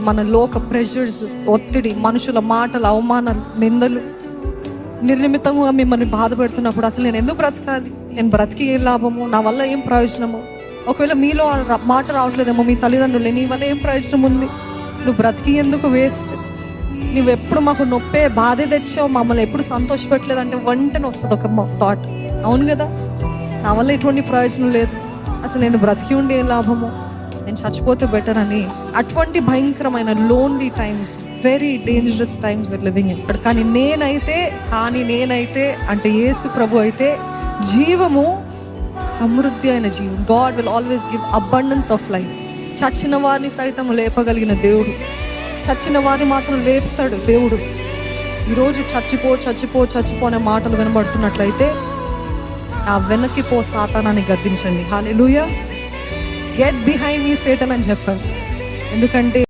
మన లోక ప్రెషర్స్, ఒత్తిడి, మనుషుల మాటలు, అవమానాలు, నిందలు నిర్నిమితంగా మిమ్మల్ని బాధపెడుతున్నప్పుడు అసలు నేను ఎందుకు బ్రతకాలి, నేను బ్రతికి ఏం లాభము, నా వల్ల ఏం ప్రయోజనము? ఒకవేళ మీలో మాట రావట్లేదేమో మీ తల్లిదండ్రులు, నీ వల్ల ఏం ప్రయోజనం ఉంది, నువ్వు బ్రతికి ఎందుకు వేస్ట్, నువ్వు ఎప్పుడు మాకు నొప్పే బాధే తెచ్చావు, మమ్మల్ని ఎప్పుడు సంతోషపెట్టలేదు అంటే వెంటనే వస్తుంది ఒక థాట్, అవును కదా, నా వల్ల ఎటువంటి ప్రయోజనం లేదు, అసలు నేను బ్రతికి ఉండి ఏం లాభము, నేను చచ్చిపోతే బెటర్ అని. అటువంటి భయంకరమైన lonely times, very dangerous times we're living in. కానీ నేనైతే అంటే యేసు ప్రభు అయితే జీవము, సమృద్ధి అయిన జీవం. God will always give abundance of life. చచ్చిన వారిని సైతం లేపగలిగిన దేవుడు, చచ్చిన వారిని మాత్రం లేపుతాడు దేవుడు. ఈరోజు చచ్చిపో అనే మాటలు వినబడుతున్నట్లయితే నా వెనక్కి పో సాతానాన్ని గద్దించండి. హల్లెలూయా. గెట్ బిహైండ్ మీ సేటన్ అని చెప్పండి. ఎందుకంటే